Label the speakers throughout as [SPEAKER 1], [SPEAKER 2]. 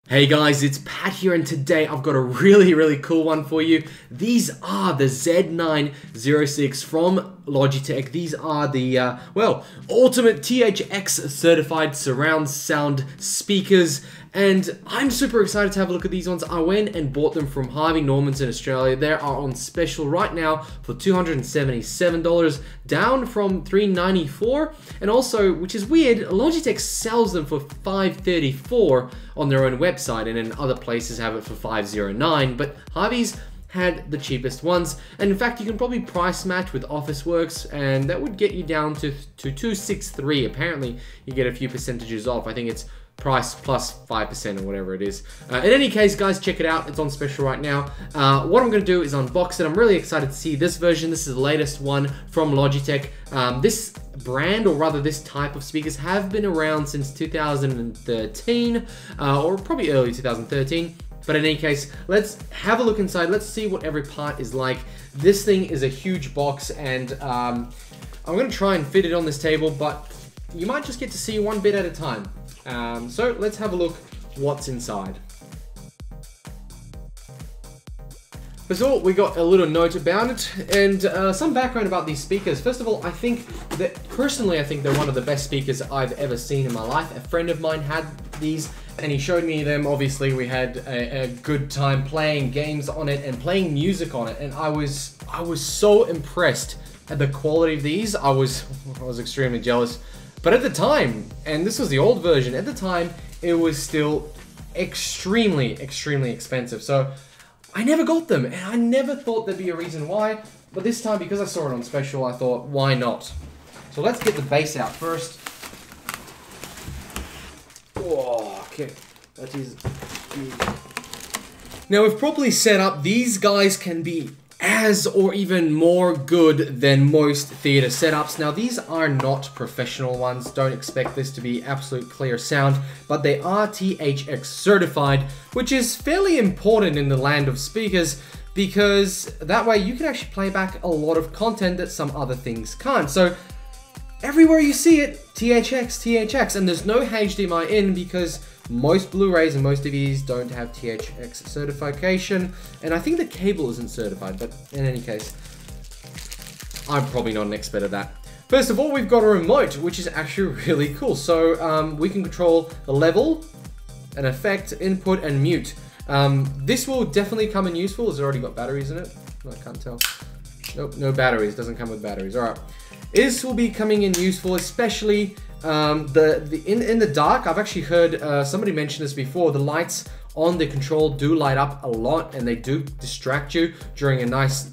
[SPEAKER 1] Hey guys, it's Pat here, and today I've got a really cool one for you. These are the Z906 from Logitech. These are the, ultimate THX Certified surround sound speakers, and I'm super excited to have a look at these ones. I went and bought them from Harvey Norman in Australia. They are on special right now for $277, down from $394, and also, which is weird, Logitech sells them for $534 on their own website, and in other places have it for $509, but Harvey's had the cheapest ones, and in fact you can probably price match with Officeworks, and that would get you down to $263. Apparently you get a few percentages off. I think it's price plus 5% or whatever it is. In any case, guys, check it out. It's on special right now. What I'm going to do is unbox it. I'm really excited to see this version. This is the latest one from Logitech. This brand, or rather this type of speakers, have been around since 2013 or probably early 2013. But in any case, let's have a look inside. Let's see what every part is like. This thing is a huge box, and I'm going to try and fit it on this table, but you might just get to see one bit at a time. So let's have a look what's inside. First of all, we got a little note about it, and some background about these speakers. First of all, I think that personally, I think they're one of the best speakers I've ever seen in my life. A friend of mine had these, and he showed me them. Obviously, we had a good time playing games on it and playing music on it, and I was so impressed at the quality of these. I was extremely jealous. But at the time, and this was the old version, at the time, it was still extremely expensive. So I never got them, and I never thought there'd be a reason why. But this time, because I saw it on special, I thought, why not? So let's get the base out first. Oh, okay, that is big. Now, if properly set up, these guys can be as or even more good than most theater setups. Now, these are not professional ones. Don't expect this to be absolute clear sound, but they are THX certified, which is fairly important in the land of speakers, because that way you can actually play back a lot of content that some other things can't. So everywhere you see it, THX, and there's no HDMI in, because most Blu-rays and most DVDs don't have THX certification, and I think the cable isn't certified, but in any case, I'm probably not an expert at that. First of all, we've got a remote, which is actually really cool. So we can control the level, an effect, input, and mute. This will definitely come in useful. Has it already got batteries in it? I can't tell. Nope, no batteries. Doesn't come with batteries. All right. This will be coming in useful, especially in the dark. I've actually heard somebody mention this before. The lights on the control do light up a lot, and they do distract you during a nice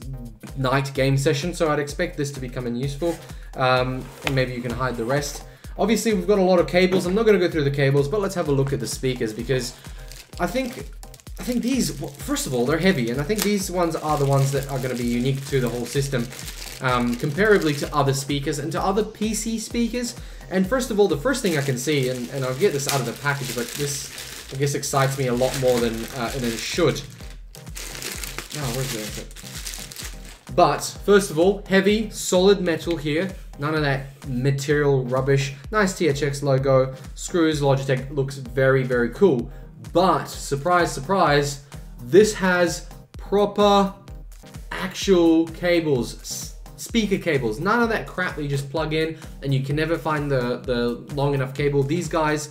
[SPEAKER 1] night game session. So I'd expect this to become useful, and maybe you can hide the rest. Obviously, we've got a lot of cables. I'm not going to go through the cables, but let's have a look at the speakers, because I think these, well, first of all, they're heavy, and I think these ones are the ones that are going to be unique to the whole system, comparatively to other speakers and to other PC speakers. And first of all, the first thing I can see, and I'll get this out of the package, but this, I guess, excites me a lot more than it should. Oh, where's the effort? But, first of all, heavy, solid metal here. None of that material rubbish. Nice THX logo. Screws, Logitech, looks very cool. But, surprise, surprise, this has proper, actual cables. Speaker cables, none of that crap that you just plug in and you can never find the long enough cable. These guys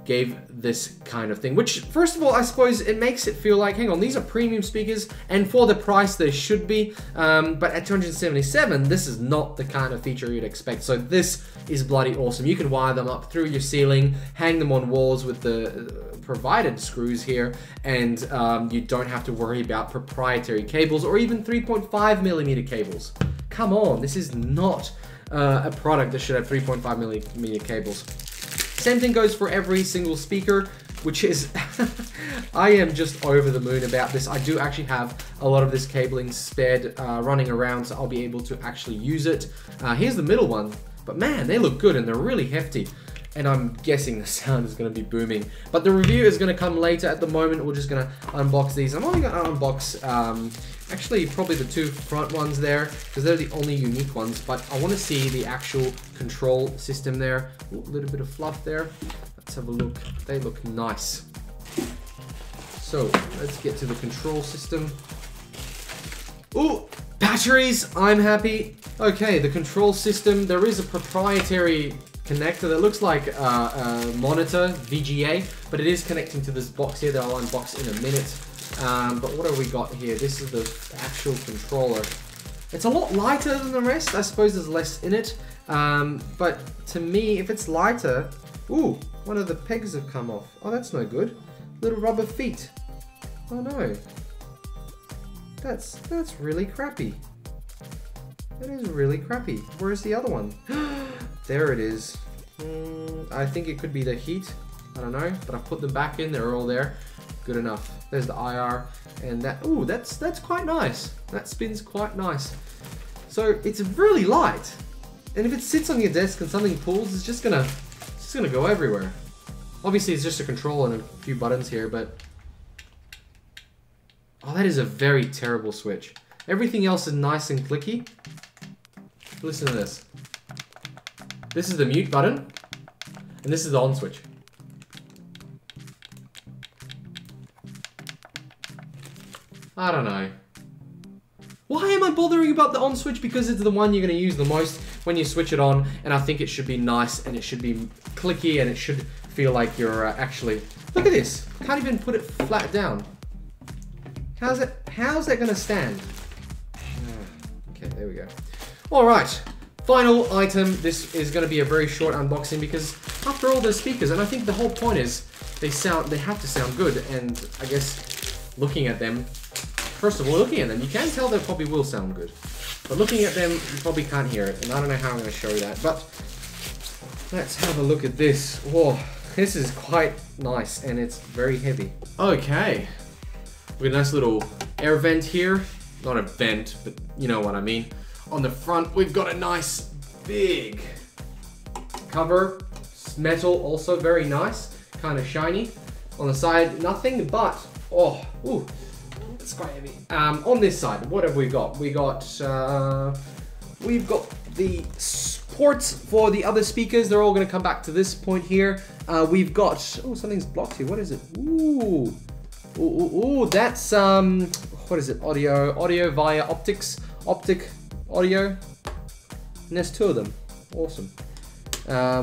[SPEAKER 1] gave this kind of thing, which, first of all, I suppose it makes it feel like, hang on, these are premium speakers, and for the price they should be, but at $277, this is not the kind of feature you'd expect. So this is bloody awesome. You can wire them up through your ceiling, hang them on walls with the provided screws here, and you don't have to worry about proprietary cables or even 3.5mm cables. Come on, this is not a product that should have 3.5mm cables. Same thing goes for every single speaker, which is, I am just over the moon about this. I do actually have a lot of this cabling spared running around, so I'll be able to actually use it. Here's the middle one, but man, they look good and they're really hefty. And I'm guessing the sound is going to be booming. But the review is going to come later. At the moment, we're just going to unbox these. I'm only going to unbox, actually, probably the two front ones there, because they're the only unique ones. But I want to see the actual control system there. A little bit of fluff there. Let's have a look. They look nice. So let's get to the control system. Ooh, batteries, I'm happy. Okay, the control system, there is a proprietary connector that looks like a monitor, VGA, but it is connecting to this box here that I'll unbox in a minute. But what have we got here? This is the actual controller. It's a lot lighter than the rest. I suppose there's less in it. But to me, if it's lighter... Ooh, one of the pegs have come off. Oh, that's no good. Little rubber feet. Oh no. That's really crappy. That is really crappy. Where's the other one? There it is. I think it could be the heat. I don't know, but I put them back in. They're all there. Good enough. There's the IR, and that. Ooh, that's quite nice. That spins quite nice. So it's really light, and if it sits on your desk and something pulls, it's just gonna go everywhere. Obviously, it's just a control and a few buttons here, but oh, that is a very terrible switch. Everything else is nice and clicky. Listen to this. This is the mute button, and this is the on switch. I don't know. Why am I bothering about the on switch? Because it's the one you're going to use the most when you switch it on, and I think it should be nice, and it should be clicky, and it should feel like you're actually... Look at this. Can't even put it flat down. How's that going to stand? Okay, there we go. All right. Final item. This is going to be a very short unboxing because after all, they're speakers, and I think the whole point is they have to sound good, and I guess looking at them, first of all, looking at them, you can tell they probably will sound good. But looking at them, you probably can't hear it, and I don't know how I'm going to show you that. But let's have a look at this. Whoa, this is quite nice, and it's very heavy. Okay, we got a nice little air vent here. Not a vent, but you know what I mean. On the front, we've got a nice big cover. It's metal, also very nice, kind of shiny. On the side, nothing but, oh, ooh. It's quite heavy. On this side, what have we got? We've got the ports for the other speakers. They're all going to come back to this point here. We've got, oh, something's blocked here. What is it? Ooh, that's what is it? Audio via optic audio. And there's two of them. Awesome.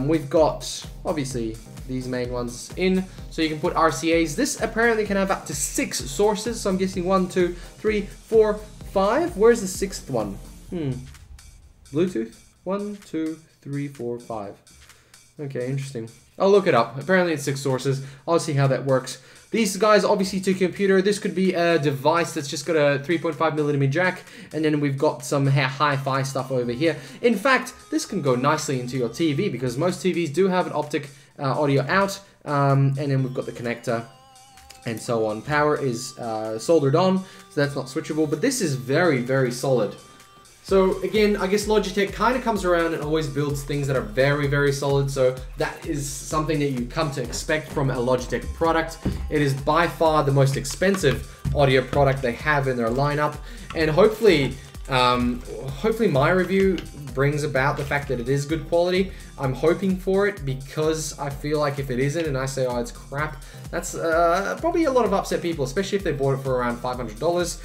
[SPEAKER 1] We've got obviously these main ones in, so you can put RCAs. This apparently can have up to 6 sources, so I'm guessing 1, 2, 3, 4, 5. Where's the 6th one? Bluetooth? 1, 2, 3, 4, 5. Okay, interesting. I'll look it up. Apparently it's 6 sources. I'll see how that works. These guys obviously to computer. This could be a device that's just got a 3.5mm jack, and then we've got some hi-fi stuff over here. In fact, this can go nicely into your TV because most TVs do have an optic audio out, and then we've got the connector and so on. Power is soldered on, so that's not switchable, but this is very, very solid. So again, I guess Logitech kind of comes around and always builds things that are very, very solid. So that is something that you come to expect from a Logitech product. It is by far the most expensive audio product they have in their lineup. And hopefully my review brings about the fact that it is good quality. I'm hoping for it because I feel like if it isn't and I say, oh, it's crap, that's probably a lot of upset people, especially if they bought it for around $500.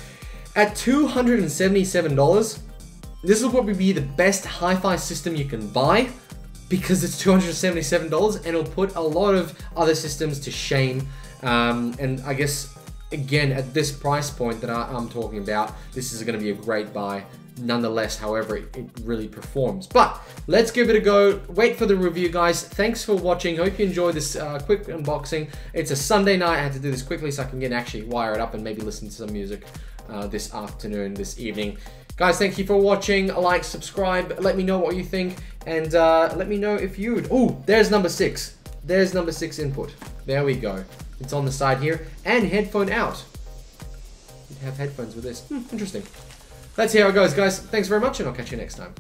[SPEAKER 1] At $277, this will probably be the best hi-fi system you can buy because it's $277 and it'll put a lot of other systems to shame. And I guess, again, at this price point that I'm talking about, this is going to be a great buy. Nonetheless, however, it really performs. But let's give it a go. Wait for the review, guys. Thanks for watching. Hope you enjoyed this quick unboxing. It's a Sunday night. I had to do this quickly so I can actually wire it up and maybe listen to some music this afternoon, this evening. Guys, thank you for watching. Like, subscribe, let me know what you think, and let me know if you'd... Oh, there's number 6. There's number 6 input. There we go. It's on the side here, and headphone out. You have headphones with this. Interesting. That's how it goes, guys. Thanks very much, and I'll catch you next time.